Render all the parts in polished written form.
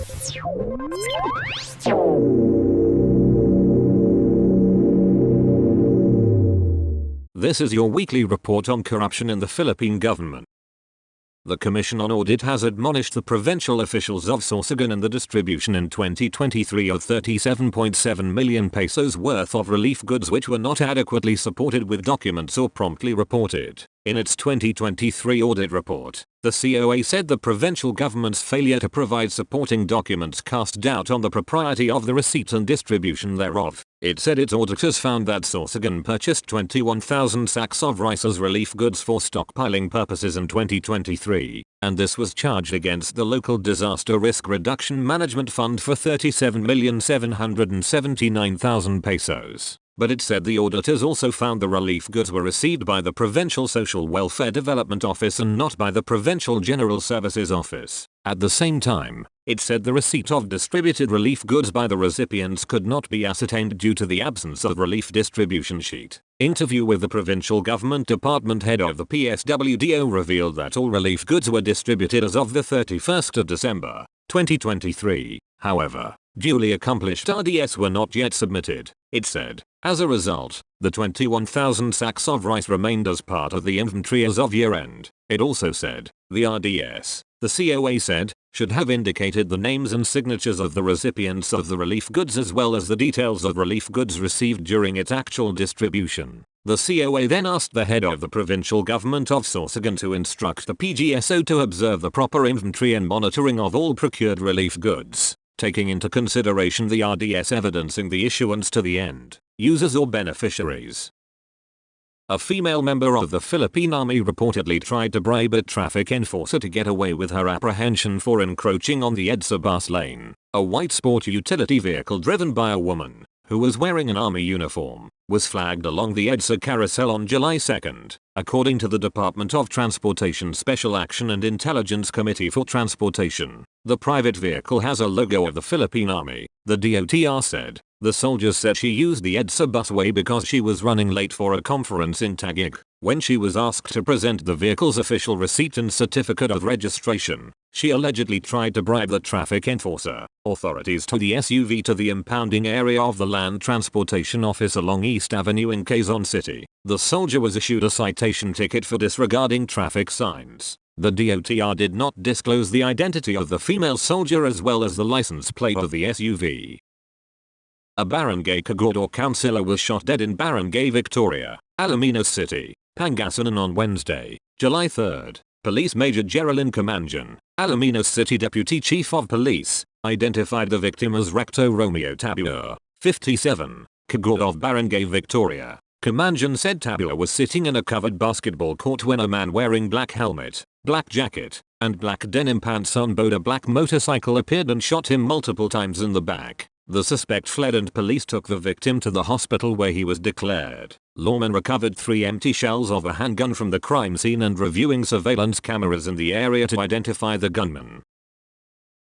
This is your weekly report on corruption in the Philippine government. The Commission on Audit has admonished the provincial officials of Sorsogon in the distribution in 2023 of 37.7 million pesos worth of relief goods which were not adequately supported with documents or promptly reported. In its 2023 audit report, the COA said the provincial government's failure to provide supporting documents cast doubt on the propriety of the receipt and distribution thereof. It said its auditors found that Sorsogon purchased 21,000 sacks of rice as relief goods for stockpiling purposes in 2023, and this was charged against the local Disaster Risk Reduction Management Fund for 37,779,000 pesos. But it said the auditors also found the relief goods were received by the Provincial Social Welfare Development Office and not by the Provincial General Services Office. At the same time, it said the receipt of distributed relief goods by the recipients could not be ascertained due to the absence of relief distribution sheet. Interview with the provincial government department head of the PSWDO revealed that all relief goods were distributed as of the 31st of December, 2023. However, duly accomplished RDS were not yet submitted, it said. As a result, the 21,000 sacks of rice remained as part of the inventory as of year-end. It also said, the RDS, the COA said, should have indicated the names and signatures of the recipients of the relief goods as well as the details of relief goods received during its actual distribution. The COA then asked the head of the provincial government of Sorsogon to instruct the PGSO to observe the proper inventory and monitoring of all procured relief goods, taking into consideration the RDS evidencing the issuance to the end users or beneficiaries. A female member of the Philippine Army reportedly tried to bribe a traffic enforcer to get away with her apprehension for encroaching on the EDSA bus lane. A white sport utility vehicle driven by a woman, who was wearing an army uniform, was flagged along the EDSA carousel on July 2nd, according to the Department of Transportation Special Action and Intelligence Committee for Transportation. The private vehicle has a logo of the Philippine Army, the DOTR said. The soldiers said she used the EDSA busway because she was running late for a conference in Taguig. When she was asked to present the vehicle's official receipt and certificate of registration, she allegedly tried to bribe the traffic enforcer. Authorities towed the SUV to the impounding area of the Land Transportation Office along East Avenue in Quezon City. The soldier was issued a citation ticket for disregarding traffic signs. The DOTR did not disclose the identity of the female soldier as well as the license plate of the SUV. A barangay Kagordor councillor was shot dead in Barangay Victoria, Alaminos City, Pangasinan on Wednesday, July 3rd. Police Major Geraldine Camanjan, Alaminos City Deputy Chief of Police, identified the victim as Recto Romeo Tabua, 57, Kagordor of Barangay Victoria. Camanjan said Tabua was sitting in a covered basketball court when a man wearing black helmet, black jacket, and black denim pants on board a black motorcycle appeared and shot him multiple times in the back. The suspect fled and police took the victim to the hospital where he was declared. Lawmen recovered 3 empty shells of a handgun from the crime scene and reviewing surveillance cameras in the area to identify the gunman.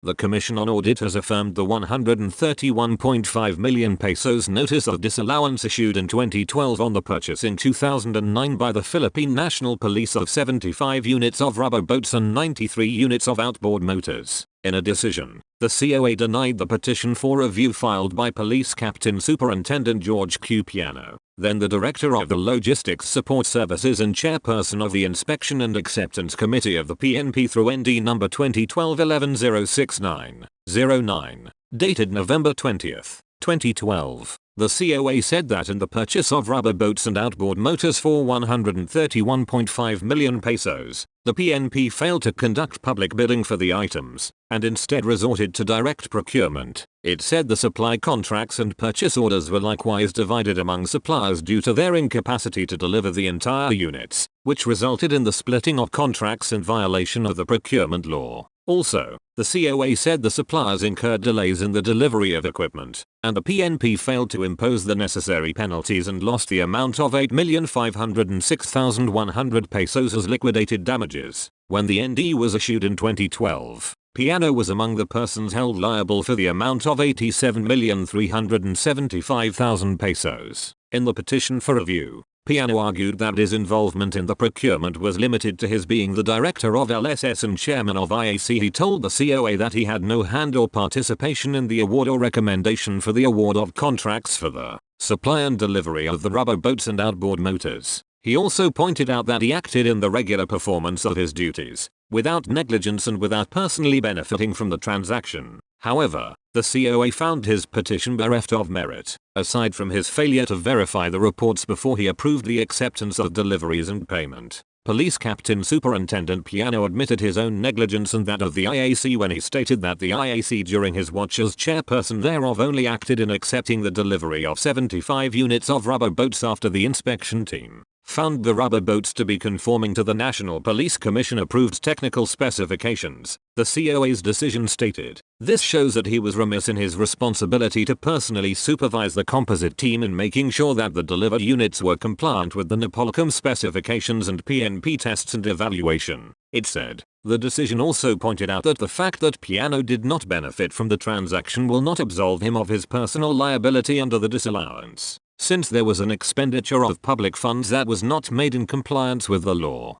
The Commission on Audit has affirmed the 131.5 million pesos notice of disallowance issued in 2012 on the purchase in 2009 by the Philippine National Police of 75 units of rubber boats and 93 units of outboard motors. In a decision, the COA denied the petition for review filed by Police Captain Superintendent George Q. Piano, then the Director of the Logistics Support Services and Chairperson of the Inspection and Acceptance Committee of the PNP through ND number 2012-11-069-09, dated November 20, 2012. The COA said that in the purchase of rubber boats and outboard motors for 131.5 million pesos, the PNP failed to conduct public bidding for the items, and instead resorted to direct procurement. It said the supply contracts and purchase orders were likewise divided among suppliers due to their incapacity to deliver the entire units, which resulted in the splitting of contracts in violation of the procurement law. Also, the COA said the suppliers incurred delays in the delivery of equipment, and the PNP failed to impose the necessary penalties and lost the amount of 8,506,100 pesos as liquidated damages. When the ND was issued in 2012, Piano was among the persons held liable for the amount of 87,375,000 pesos. In the petition for review, Piano argued that his involvement in the procurement was limited to his being the director of LSS and chairman of IAC. He told the COA that he had no hand or participation in the award or recommendation for the award of contracts for the supply and delivery of the rubber boats and outboard motors. He also pointed out that he acted in the regular performance of his duties, without negligence and without personally benefiting from the transaction. However, the COA found his petition bereft of merit, aside from his failure to verify the reports before he approved the acceptance of deliveries and payment. Police Captain Superintendent Piano admitted his own negligence and that of the IAC when he stated that the IAC during his watch as chairperson thereof only acted in accepting the delivery of 75 units of rubber boats after the inspection team found the rubber boats to be conforming to the National Police Commission approved technical specifications. The COA's decision stated, "This shows that he was remiss in his responsibility to personally supervise the composite team in making sure that the delivered units were compliant with the NAPOLCOM specifications and PNP tests and evaluation," it said. The decision also pointed out that the fact that Piano did not benefit from the transaction will not absolve him of his personal liability under the disallowance, since there was an expenditure of public funds that was not made in compliance with the law.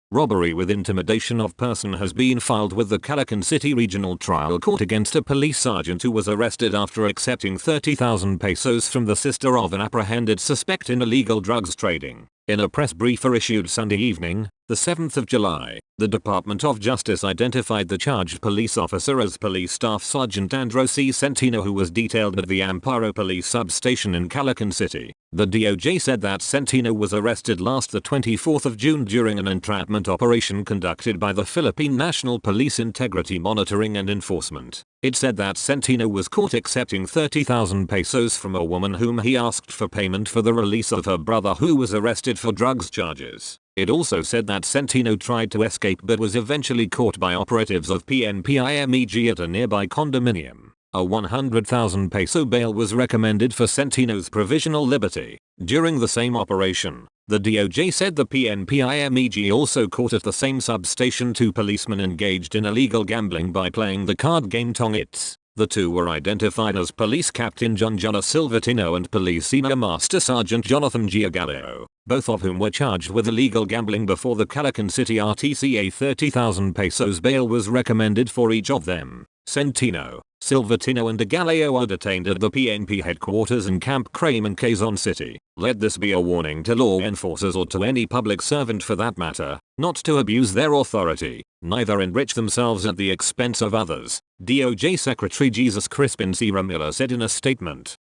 Robbery with intimidation of person has been filed with the Caloocan City Regional Trial Court against a police sergeant who was arrested after accepting 30,000 pesos from the sister of an apprehended suspect in illegal drugs trading. In a press briefer issued Sunday evening, the 7th of July, the Department of Justice identified the charged police officer as Police Staff Sergeant Andrew C. Centino, who was detailed at the Amparo Police Substation in Caloocan City. The DOJ said that Centino was arrested last the 24th of June during an entrapment operation conducted by the Philippine National Police Integrity Monitoring and Enforcement. It said that Centino was caught accepting 30,000 pesos from a woman whom he asked for payment for the release of her brother who was arrested for drugs charges. It also said that Centino tried to escape but was eventually caught by operatives of PNPIMEG at a nearby condominium. A 100,000 peso bail was recommended for Centino's provisional liberty. During the same operation, the DOJ said the PNPIMEG also caught at the same substation two policemen engaged in illegal gambling by playing the card game Tongits. The two were identified as Police Captain John Silvatino and Police Senior Master Sergeant Jonathan Giagallo, both of whom were charged with illegal gambling before the Caloocan City RTCA. 30,000 pesos bail was recommended for each of them. Centino, Silvatino and Giagallo are detained at the PNP headquarters in Camp Crame in Quezon City. Let this be a warning to law enforcers or to any public servant for that matter, not to abuse their authority, neither enrich themselves at the expense of others, DOJ Secretary Jesus Crispin C. Ramilla said in a statement.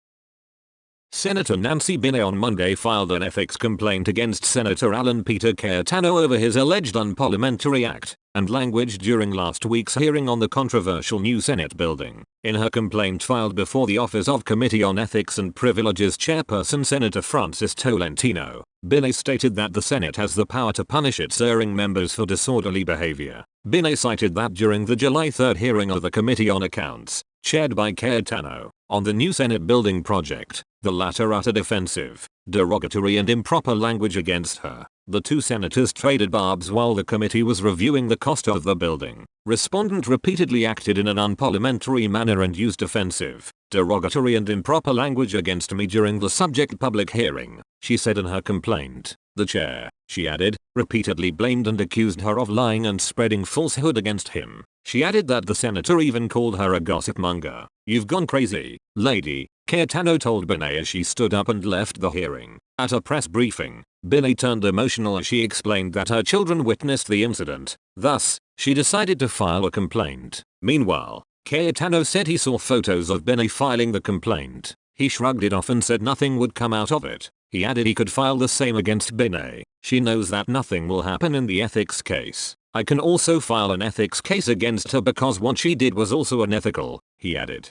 Senator Nancy Binay on Monday filed an ethics complaint against Senator Alan Peter Cayetano over his alleged unparliamentary act and language during last week's hearing on the controversial new Senate building. In her complaint filed before the Office of Committee on Ethics and Privileges chairperson Senator Francis Tolentino, Binay stated that the Senate has the power to punish its erring members for disorderly behavior. Binay cited that during the July 3 hearing of the Committee on Accounts, chaired by Cayetano, on the new Senate building project, the latter uttered offensive, derogatory and improper language against her. The two senators traded barbs while the committee was reviewing the cost of the building. Respondent repeatedly acted in an unparliamentary manner and used offensive, derogatory and improper language against me during the subject public hearing, she said in her complaint. The chair, she added, repeatedly blamed and accused her of lying and spreading falsehood against him. She added that the senator even called her a gossip monger. "You've gone crazy, lady," Cayetano told Binay as she stood up and left the hearing. At a press briefing, Binay turned emotional as she explained that her children witnessed the incident. Thus, she decided to file a complaint. Meanwhile, Cayetano said he saw photos of Binay filing the complaint. He shrugged it off and said nothing would come out of it. He added he could file the same against Binay. "She knows that nothing will happen in the ethics case. I can also file an ethics case against her because what she did was also unethical," he added.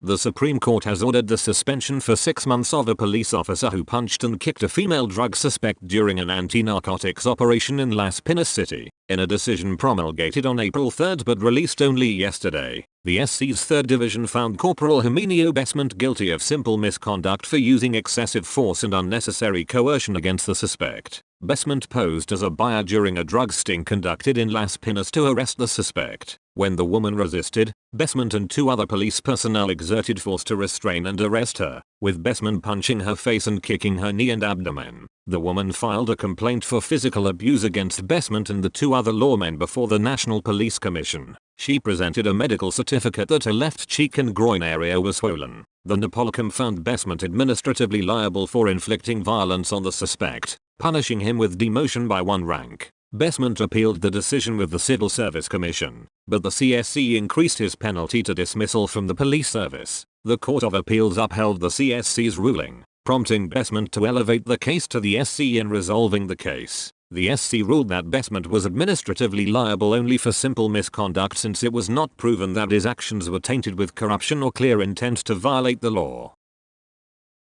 The Supreme Court has ordered the suspension for 6 months of a police officer who punched and kicked a female drug suspect during an anti-narcotics operation in Las Piñas City. In a decision promulgated on April 3 but released only yesterday, the SC's 3rd Division found Corporal Herminio Besment guilty of simple misconduct for using excessive force and unnecessary coercion against the suspect. Besment posed as a buyer during a drug sting conducted in Las Piñas to arrest the suspect. When the woman resisted, Besment and 2 other police personnel exerted force to restrain and arrest her, with Besment punching her face and kicking her knee and abdomen. The woman filed a complaint for physical abuse against Besment and the 2 other lawmen before the National Police Commission. She presented a medical certificate that her left cheek and groin area was swollen. The Napolcom found Besment administratively liable for inflicting violence on the suspect, punishing him with demotion by 1 rank. Besment appealed the decision with the Civil Service Commission, but the CSC increased his penalty to dismissal from the police service. The Court of Appeals upheld the CSC's ruling, prompting Besment to elevate the case to the SC in resolving the case. The SC ruled that Besment was administratively liable only for simple misconduct since it was not proven that his actions were tainted with corruption or clear intent to violate the law.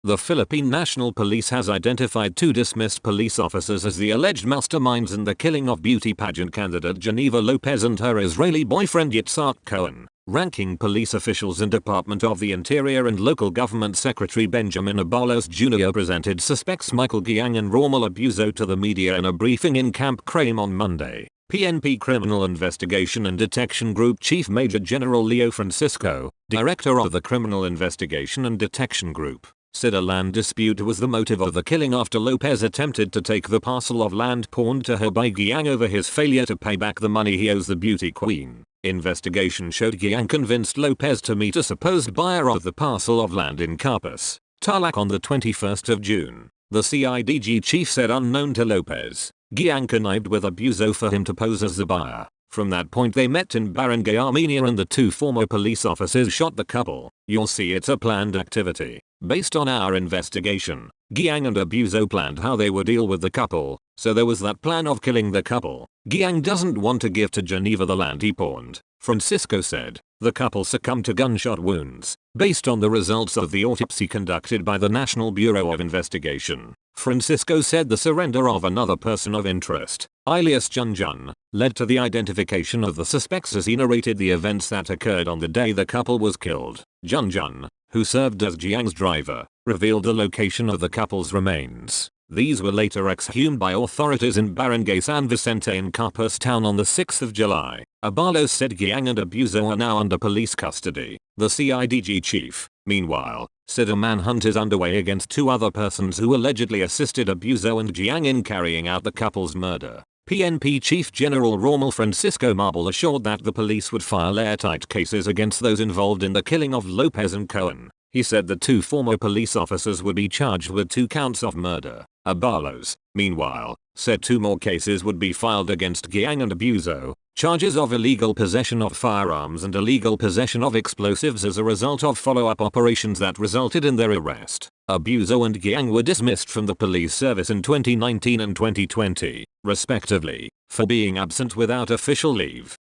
The Philippine National Police has identified 2 dismissed police officers as the alleged masterminds in the killing of beauty pageant candidate Geneva Lopez and her Israeli boyfriend Yitzhak Cohen. Ranking police officials in Department of the Interior and Local Government Secretary Benjamin Abalos Jr. presented suspects Michael Giang and Rommel Abuso to the media in a briefing in Camp Crame on Monday. PNP Criminal Investigation and Detection Group Chief Major General Leo Francisco, director of the Criminal Investigation and Detection Group, said a land dispute was the motive of the killing after Lopez attempted to take the parcel of land pawned to her by Giang over his failure to pay back the money he owes the beauty queen. Investigation showed Giang convinced Lopez to meet a supposed buyer of the parcel of land in Carpus, Tarlac on the 21st of June. The CIDG chief said unknown to Lopez, Giang connived with Abuso for him to pose as the buyer. From that point they met in Barangay Armenia and the 2 former police officers shot the couple. You'll see it's a planned activity. Based on our investigation, Giang and Abuso planned how they would deal with the couple, so there was that plan of killing the couple. Giang doesn't want to give to Geneva the land he pawned, Francisco said. The couple succumbed to gunshot wounds, based on the results of the autopsy conducted by the National Bureau of Investigation. Francisco said the surrender of another person of interest, alias Junjun, led to the identification of the suspects as he narrated the events that occurred on the day the couple was killed. Junjun, who served as Giang's driver, revealed the location of the couple's remains. These were later exhumed by authorities in Barangay San Vicente in Carpus town on the 6th of July. Abalos said Giang and Abuso are now under police custody. The CIDG chief, meanwhile, said a manhunt is underway against 2 other persons who allegedly assisted Abuso and Giang in carrying out the couple's murder. PNP Chief General Rommel Francisco Marble assured that the police would file airtight cases against those involved in the killing of Lopez and Cohen. He said the 2 former police officers would be charged with 2 counts of murder. Abalos, meanwhile, said 2 more cases would be filed against Giang and Abuso, charges of illegal possession of firearms and illegal possession of explosives as a result of follow-up operations that resulted in their arrest. Abuso and Giang were dismissed from the police service in 2019 and 2020, respectively, for being absent without official leave.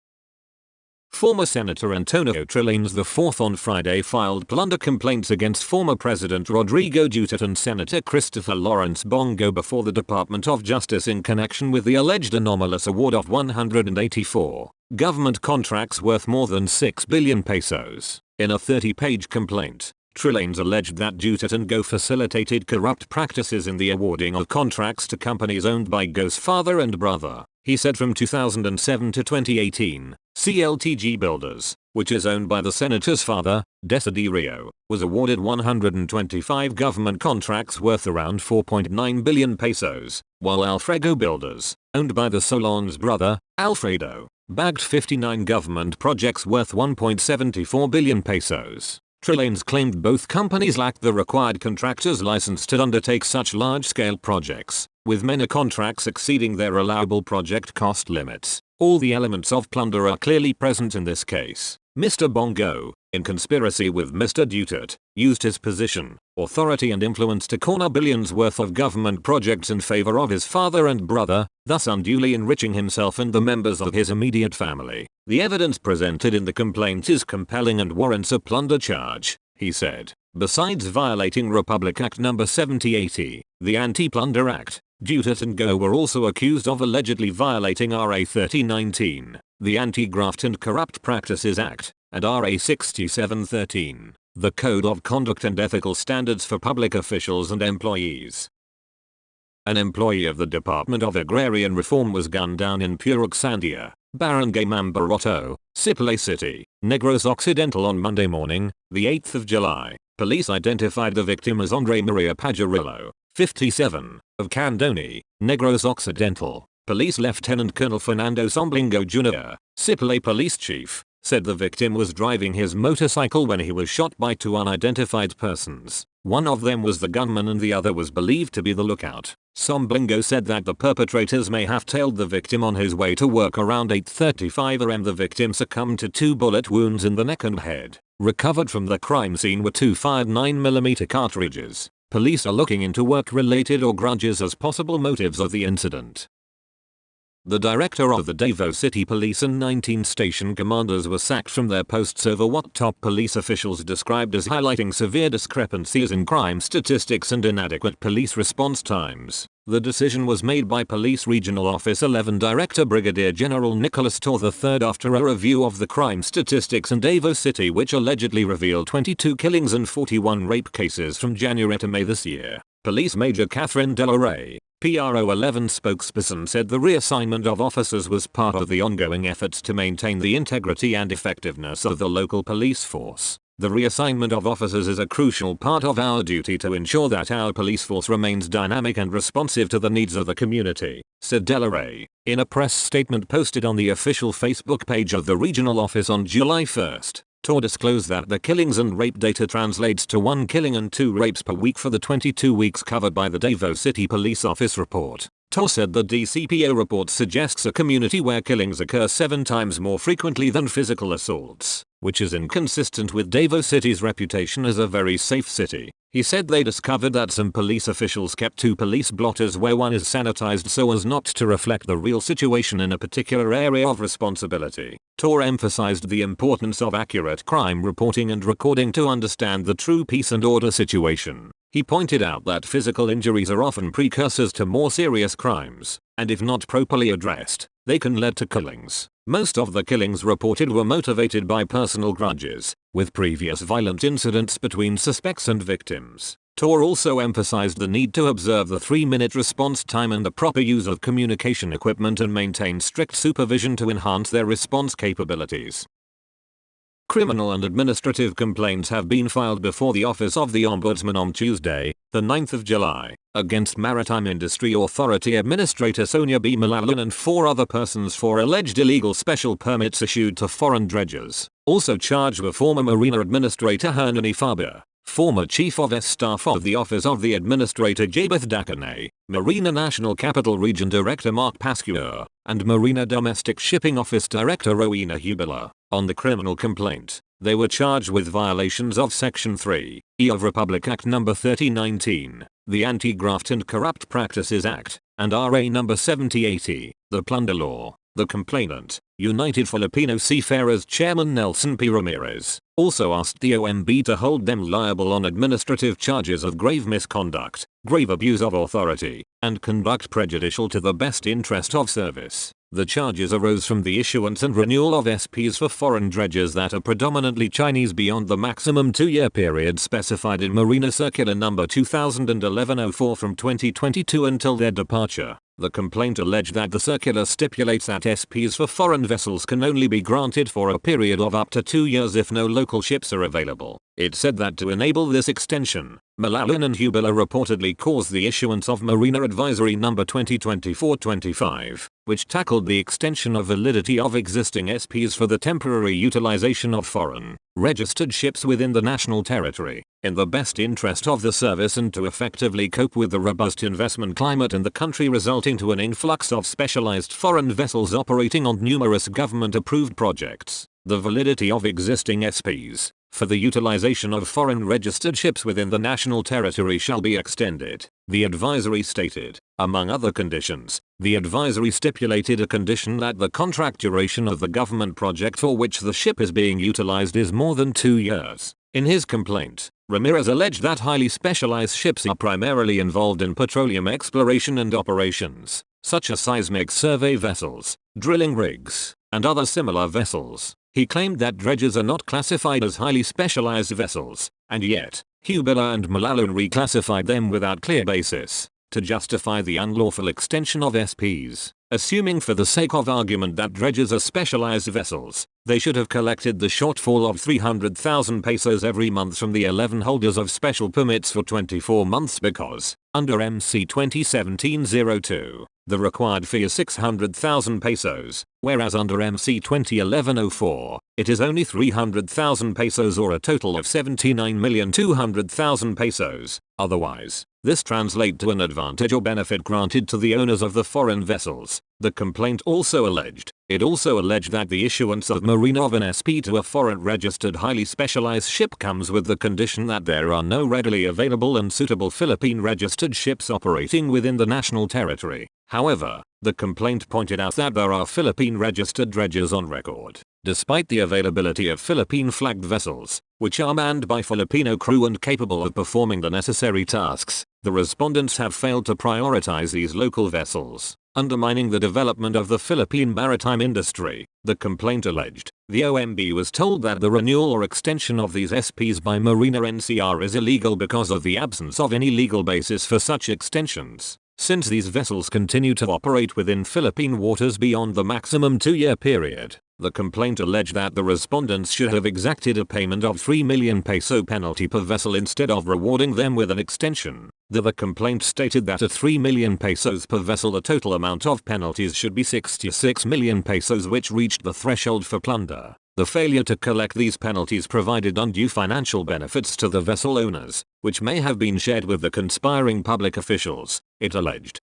Former Senator Antonio Trillanes IV on Friday filed plunder complaints against former President Rodrigo Duterte and Senator Christopher Lawrence Bongo before the Department of Justice in connection with the alleged anomalous award of 184 government contracts worth more than 6 billion pesos. In a 30-page complaint, Trillanes alleged that Duterte and Go facilitated corrupt practices in the awarding of contracts to companies owned by Go's father and brother. He said from 2007 to 2018, CLTG Builders, which is owned by the senator's father, Desiderio, was awarded 125 government contracts worth around 4.9 billion pesos, while Alfredo Builders, owned by the Solon's brother, Alfredo, bagged 59 government projects worth 1.74 billion pesos. Trillanes claimed both companies lacked the required contractor's license to undertake such large-scale projects, with many contracts exceeding their allowable project cost limits. All the elements of plunder are clearly present in this case. Mr. Bongo, in conspiracy with Mr. Duterte, used his position, authority and influence to corner billions worth of government projects in favor of his father and brother, thus unduly enriching himself and the members of his immediate family. The evidence presented in the complaint is compelling and warrants a plunder charge, he said. Besides violating Republic Act No. 7080, the Anti-Plunder Act, Duterte and Go were also accused of allegedly violating RA 3019, the Anti-Graft and Corrupt Practices Act, and RA 6713, the Code of Conduct and Ethical Standards for Public Officials and Employees. an employee of the Department of Agrarian Reform, was gunned down in Purok Sandia, Barangay Mambaroto, Sipalay City, Negros Occidental on Monday morning, the 8th of July. Police identified the victim as Andre Maria Pajarillo, 57, of Candoni, Negros Occidental. Police Lieutenant Colonel Fernando Somblingo Jr., Sipalay Police Chief, said the victim was driving his motorcycle when he was shot by two unidentified persons. One of them was the gunman and the other was believed to be the lookout. Somblingo said that the perpetrators may have tailed the victim on his way to work around 8:35 am. The victim succumbed to 2 bullet wounds in the neck and head. Recovered from the crime scene were 2 fired 9mm cartridges. Police are looking into work-related or grudges as possible motives of the incident. The director of the Davao City Police and 19 station commanders were sacked from their posts over what top police officials described as highlighting severe discrepancies in crime statistics and inadequate police response times. The decision was made by Police Regional Office 11 Director Brigadier General Nicholas Tor III after a review of the crime statistics in Davao City, which allegedly revealed 22 killings and 41 rape cases from January to May this year. Police Major Catherine Dela Rey, PRO 11 spokesperson, said the reassignment of officers was part of the ongoing efforts to maintain the integrity and effectiveness of the local police force. The reassignment of officers is a crucial part of our duty to ensure that our police force remains dynamic and responsive to the needs of the community, said Dela Rey. In a press statement posted on the official Facebook page of the regional office on July 1st, Tor disclosed that the killings and rape data translates to 1 killing and 2 rapes per week for the 22 weeks covered by the Davao City Police Office report. Tor said the DCPO report suggests a community where killings occur 7 times more frequently than physical assaults, which is inconsistent with Davao City's reputation as a very safe city. He said they discovered that some police officials kept 2 police blotters where one is sanitized so as not to reflect the real situation in a particular area of responsibility. Tor emphasized the importance of accurate crime reporting and recording to understand the true peace and order situation. He pointed out that physical injuries are often precursors to more serious crimes, and if not properly addressed, they can lead to killings. Most of the killings reported were motivated by personal grudges, with previous violent incidents between suspects and victims. Tor also emphasized the need to observe the 3-minute response time and the proper use of communication equipment and maintain strict supervision to enhance their response capabilities. Criminal and administrative complaints have been filed before the Office of the Ombudsman on Tuesday, the 9th of July, against Maritime Industry Authority Administrator Sonia B. Malalan and 4 other persons for alleged illegal special permits issued to foreign dredgers. Also charged were former Marina Administrator Hernani Faber, former Chief of Staff of the Office of the Administrator Jabeth Dacanay, Marina National Capital Region Director Mark Pascuer, and Marina Domestic Shipping Office Director Rowena Hubila. On the criminal complaint, they were charged with violations of Section 3E of Republic Act No. 3019, the Anti-Graft and Corrupt Practices Act, and RA No. 7080, the Plunder Law. The complainant, United Filipino Seafarers Chairman Nelson P. Ramirez, also asked the OMB to hold them liable on administrative charges of grave misconduct, grave abuse of authority, and conduct prejudicial to the best interest of service. The charges arose from the issuance and renewal of SPs for foreign dredgers that are predominantly Chinese beyond the maximum 2-year period specified in Marina Circular No. 2011-04 from 2022 until their departure. The complaint alleged that the circular stipulates that SPs for foreign vessels can only be granted for a period of up to 2 years if no local ships are available. It said that to enable this extension, Malalan and Hubila reportedly caused the issuance of Marina Advisory No. 2024-25, which tackled the extension of validity of existing SPs for the temporary utilization of foreign registered ships within the national territory, in the best interest of the service and to effectively cope with the robust investment climate in the country resulting to an influx of specialized foreign vessels operating on numerous government-approved projects. The validity of existing SPs for the utilization of foreign registered ships within the national territory shall be extended, the advisory stated. Among other conditions, the advisory stipulated a condition that the contract duration of the government project for which the ship is being utilized is more than 2 years. In his complaint, Ramirez alleged that highly specialized ships are primarily involved in petroleum exploration and operations, such as seismic survey vessels, drilling rigs, and other similar vessels. He claimed that dredgers are not classified as highly specialized vessels, and yet, Hubila and Malalan reclassified them without clear basis. to justify the unlawful extension of SPs, assuming for the sake of argument that dredges are specialized vessels. They should have collected the shortfall of 300,000 pesos every month from the 11 holders of special permits for 24 months because, under MC 2017-02, the required fee is 600,000 pesos, whereas under MC 2011-04, it is only 300,000 pesos or a total of 79,200,000 pesos. Otherwise, this translates to an advantage or benefit granted to the owners of the foreign vessels. The complaint also alleged. It also alleged that the issuance of marine of an SP to a foreign registered highly specialized ship comes with the condition that there are no readily available and suitable Philippine registered ships operating within the national territory. However, the complaint pointed out that there are Philippine registered dredgers on record. Despite the availability of Philippine flagged vessels, which are manned by Filipino crew and capable of performing the necessary tasks, the respondents have failed to prioritize these local vessels, undermining the development of the Philippine maritime industry. The complaint alleged, the OMB was told that the renewal or extension of these SPs by Marina NCR is illegal because of the absence of any legal basis for such extensions, since these vessels continue to operate within Philippine waters beyond the maximum 2-year period. The complaint alleged that the respondents should have exacted a payment of 3 million peso penalty per vessel instead of rewarding them with an extension. The complaint stated that at 3 million pesos per vessel the total amount of penalties should be 66 million pesos, which reached the threshold for plunder. The failure to collect these penalties provided undue financial benefits to the vessel owners, which may have been shared with the conspiring public officials, it alleged.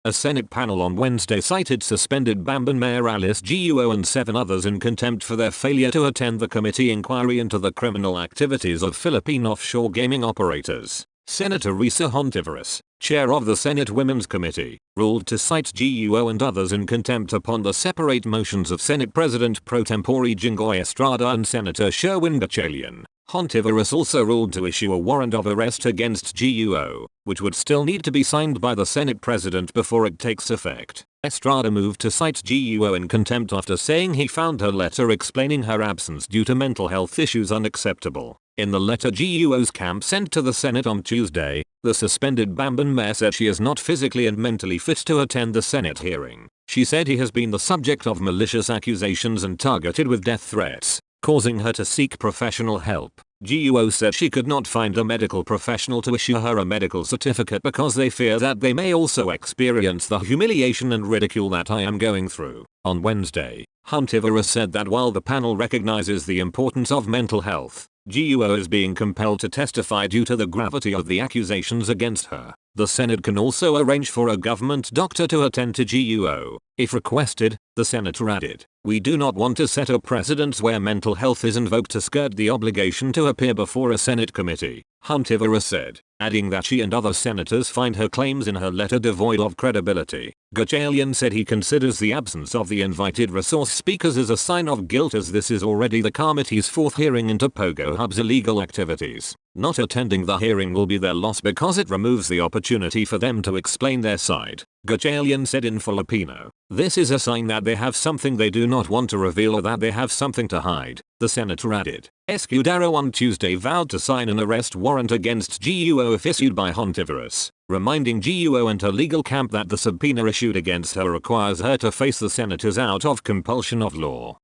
A Senate panel on Wednesday cited suspended Bamban Mayor Alice Guo and 7 others in contempt for their failure to attend the committee inquiry into the criminal activities of Philippine offshore gaming operators. Senator Risa Hontiveros, chair of the Senate Women's Committee, ruled to cite Guo and others in contempt upon the separate motions of Senate President pro tempore Jinggoy Estrada and Senator Sherwin Gatchalian. Hontiveros also ruled to issue a warrant of arrest against Guo, which would still need to be signed by the Senate President before it takes effect. Estrada moved to cite Guo in contempt after saying he found her letter explaining her absence due to mental health issues unacceptable. In the letter Guo's camp sent to the Senate on Tuesday, the suspended Bamban mayor said she is not physically and mentally fit to attend the Senate hearing. She said he has been the subject of malicious accusations and targeted with death threats, causing her to seek professional help. Guo said she could not find a medical professional to issue her a medical certificate because they fear that they may also experience the humiliation and ridicule that I am going through. On Wednesday, Hontiveros said that while the panel recognizes the importance of mental health, Guo is being compelled to testify due to the gravity of the accusations against her. The Senate can also arrange for a government doctor to attend to Guo, if requested, the senator added. We do not want to set a precedent where mental health is invoked to skirt the obligation to appear before a Senate committee, Hontiveros said, adding that she and other senators find her claims in her letter devoid of credibility. Gatchalian said he considers the absence of the invited resource speakers as a sign of guilt, as this is already the committee's 4th hearing into Pogo Hub's illegal activities. Not attending the hearing will be their loss because it removes the opportunity for them to explain their side, Gatchalian said in Filipino. This is a sign that they have something they do not want to reveal or that they have something to hide, the senator added. Escudero on Tuesday vowed to sign an arrest warrant against Guo if issued by Hontiveros, reminding Guo and her legal camp that the subpoena issued against her requires her to face the senators out of compulsion of law.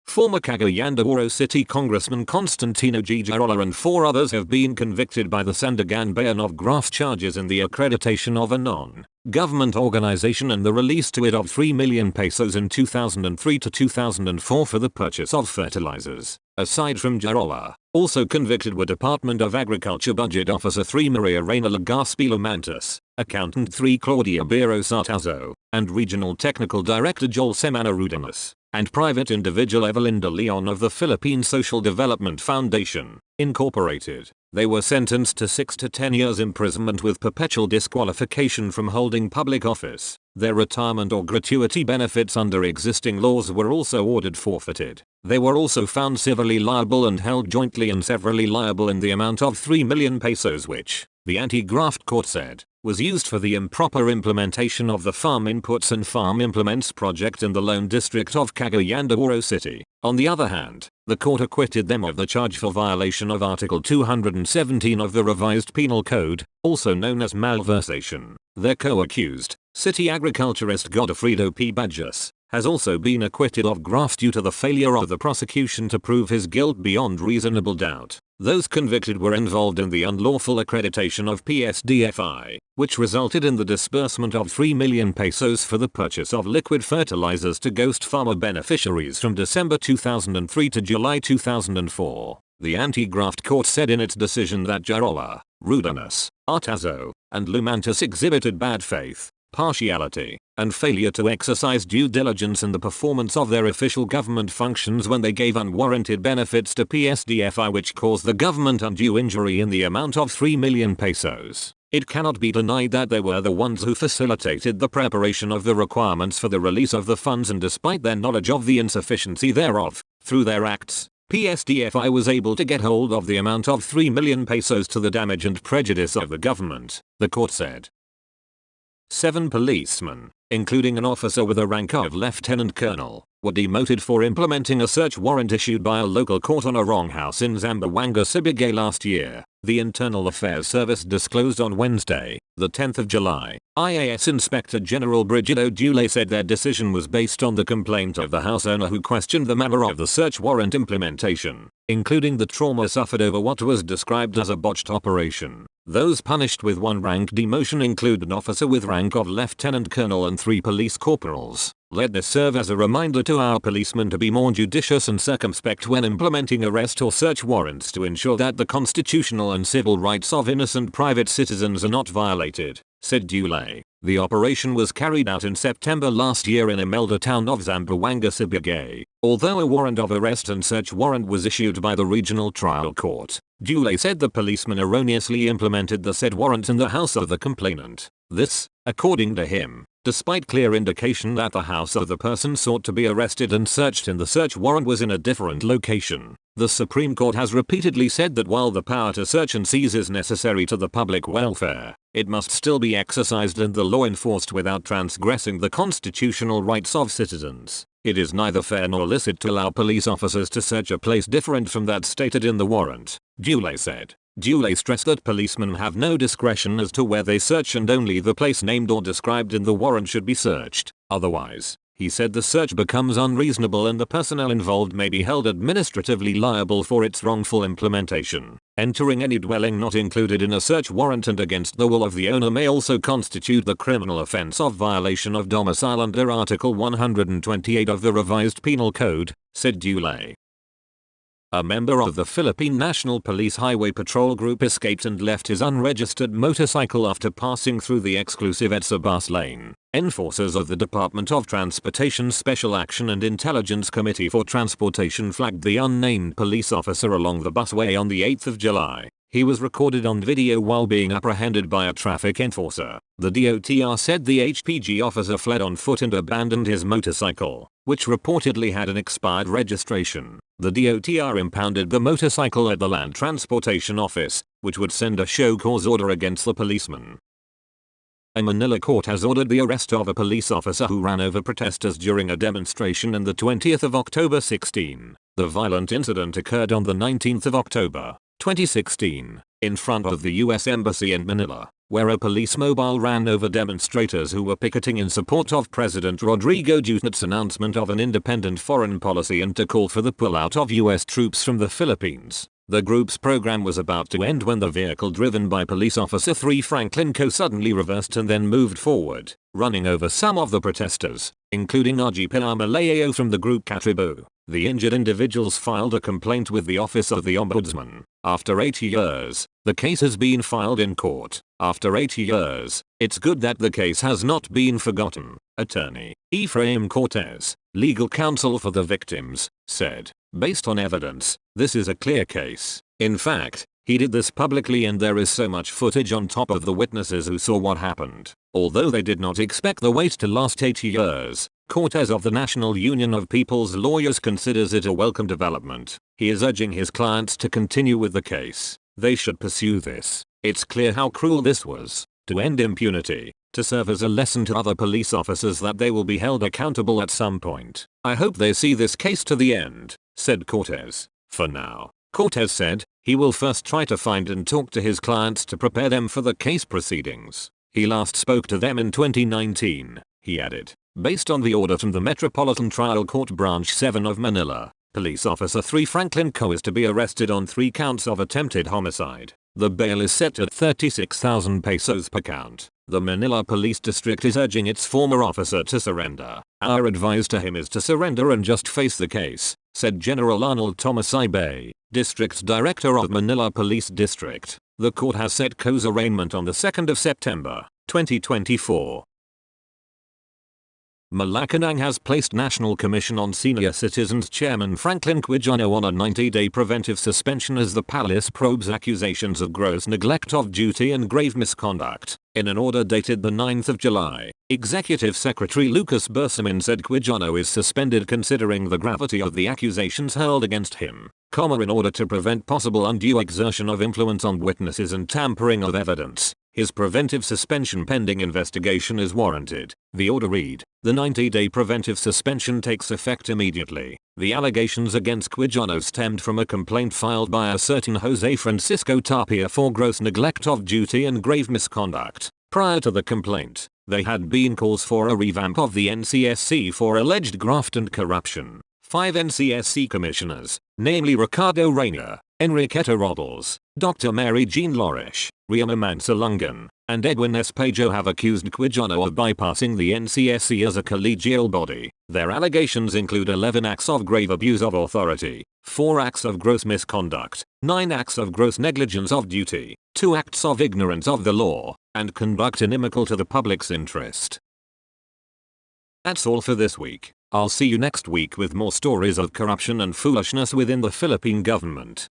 Former Cagayan de Oro City Congressman Constantino G. Girola and 4 others have been convicted by the Sandigan of graft charges in the accreditation of a non-government organization and the release to it of 3 million pesos in 2003 to 2004 for the purchase of fertilizers. Aside from Girola, also convicted were Department of Agriculture Budget Officer 3 Maria Reina Legaspi Lamantis, Accountant 3 Claudia Biro Sartazo, and Regional Technical Director Joel Semana Rudamus, and private individual Evelyn de Leon of the Philippine Social Development Foundation, Incorporated. They were sentenced to 6 to 10 years imprisonment with perpetual disqualification from holding public office. Their retirement or gratuity benefits under existing laws were also ordered forfeited. They were also found civilly liable and held jointly and severally liable in the amount of 3 million pesos, which, the anti-graft court said, was used for the improper implementation of the Farm Inputs and Farm Implements project in the Lone District of Cagayan de Oro City. On the other hand, The court acquitted them of the charge for violation of Article 217 of the Revised Penal Code, also known as malversation. Their co-accused, city agriculturist Godofredo P. Badges, has also been acquitted of graft due to the failure of the prosecution to prove his guilt beyond reasonable doubt. Those convicted were involved in the unlawful accreditation of PSDFI, which resulted in the disbursement of 3 million pesos for the purchase of liquid fertilizers to ghost farmer beneficiaries from December 2003 to July 2004. The anti-graft court said in its decision that Jarola, Rudanas, Artazo, and Lumantis exhibited bad faith, partiality, and failure to exercise due diligence in the performance of their official government functions when they gave unwarranted benefits to PSDFI which caused the government undue injury in the amount of 3 million pesos. It cannot be denied that they were the ones who facilitated the preparation of the requirements for the release of the funds, and despite their knowledge of the insufficiency thereof, through their acts, PSDFI was able to get hold of the amount of 3 million pesos to the damage and prejudice of the government, the court said. 7 policemen, including an officer with a rank of lieutenant colonel, were demoted for implementing a search warrant issued by a local court on a wrong house in Zamboanga, Sibugay last year, the Internal Affairs Service disclosed on Wednesday, the 10th of July. IAS Inspector General Brigido Dule said their decision was based on the complaint of the house owner who questioned the manner of the search warrant implementation, including the trauma suffered over what was described as a botched operation. Those punished with 1 rank demotion include an officer with rank of lieutenant colonel and 3 police corporals. Let this serve as a reminder to our policemen to be more judicious and circumspect when implementing arrest or search warrants to ensure that the constitutional and civil rights of innocent private citizens are not violated, said Dule. The operation was carried out in September last year in Imelda town of Zamboanga, Sibugay. Although a warrant of arrest and search warrant was issued by the regional trial court, Dule said the policemen erroneously implemented the said warrant in the house of the complainant. This, according to him, despite clear indication that the house of the person sought to be arrested and searched in the search warrant was in a different location. The Supreme Court has repeatedly said that while the power to search and seize is necessary to the public welfare, it must still be exercised and the law enforced without transgressing the constitutional rights of citizens. It is neither fair nor licit to allow police officers to search a place different from that stated in the warrant, Dule said. Dule stressed that policemen have no discretion as to where they search and only the place named or described in the warrant should be searched. Otherwise, he said, the search becomes unreasonable and the personnel involved may be held administratively liable for its wrongful implementation. Entering any dwelling not included in a search warrant and against the will of the owner may also constitute the criminal offense of violation of domicile under Article 128 of the Revised Penal Code, said Dule. A member of the Philippine National Police Highway Patrol Group escaped and left his unregistered motorcycle after passing through the exclusive EDSA bus lane. Enforcers of the Department of Transportation Special Action and Intelligence Committee for Transportation flagged the unnamed police officer along the busway on the 8th of July. He was recorded on video while being apprehended by a traffic enforcer. The DOTR said the HPG officer fled on foot and abandoned his motorcycle, which reportedly had an expired registration. The DOTR impounded the motorcycle at the Land Transportation Office, which would send a show cause order against the policeman. A Manila court has ordered the arrest of a police officer who ran over protesters during a demonstration on the 20th of October 16. The violent incident occurred on the 19th of October, 2016, in front of the US Embassy in Manila, where a police mobile ran over demonstrators who were picketing in support of President Rodrigo Duterte's announcement of an independent foreign policy and to call for the pullout of US troops from the Philippines. The group's program was about to end when the vehicle driven by Police Officer 3 Franklin Co suddenly reversed and then moved forward, running over some of the protesters, including RG Pinamalayo from the group Katribu. The injured individuals filed a complaint with the Office of the Ombudsman. After 8 years, the case has been filed in court. After 8 years, it's good that the case has not been forgotten, Attorney Ephraim Cortez, legal counsel for the victims, said. Based on evidence, this is a clear case. In fact, he did this publicly and there is so much footage on top of the witnesses who saw what happened. Although they did not expect the wait to last 8 years, Cortez of the National Union of People's Lawyers considers it a welcome development. He is urging his clients to continue with the case. They should pursue this. It's clear how cruel this was. To end impunity, to serve as a lesson to other police officers that they will be held accountable at some point. I hope they see this case to the end, said Cortez. For now, Cortez said, he will first try to find and talk to his clients to prepare them for the case proceedings. He last spoke to them in 2019, he added. Based on the order from the Metropolitan Trial Court Branch 7 of Manila, Police Officer 3 Franklin Co is to be arrested on 3 counts of attempted homicide. The bail is set at 36,000 pesos per count. The Manila Police District is urging its former officer to surrender. Our advice to him is to surrender and just face the case, said General Arnold Thomas Ibay, District Director of Manila Police District. The court has set Co's arraignment on the 2nd of September, 2024. Malacanang has placed National Commission on Senior Citizens Chairman Franklin Quijano on a 90-day preventive suspension as the palace probes accusations of gross neglect of duty and grave misconduct. In an order dated the 9th of July, Executive Secretary Lucas Bersamin said Quijano is suspended considering the gravity of the accusations hurled against him, in order to prevent possible undue exertion of influence on witnesses and tampering of evidence. His preventive suspension pending investigation is warranted. The order read, the 90-day preventive suspension takes effect immediately. The allegations against Quijano stemmed from a complaint filed by a certain Jose Francisco Tapia for gross neglect of duty and grave misconduct. Prior to the complaint, there had been calls for a revamp of the NCSC for alleged graft and corruption. 5 NCSC commissioners, namely Ricardo Reyna, Enriqueta Robles, Dr. Mary Jean Lorish, Riama Mansalungan, and Edwin Espejo have accused Quijano of bypassing the NCSC as a collegial body. Their allegations include 11 acts of grave abuse of authority, 4 acts of gross misconduct, 9 acts of gross negligence of duty, 2 acts of ignorance of the law, and conduct inimical to the public's interest. That's all for this week. I'll see you next week with more stories of corruption and foolishness within the Philippine government.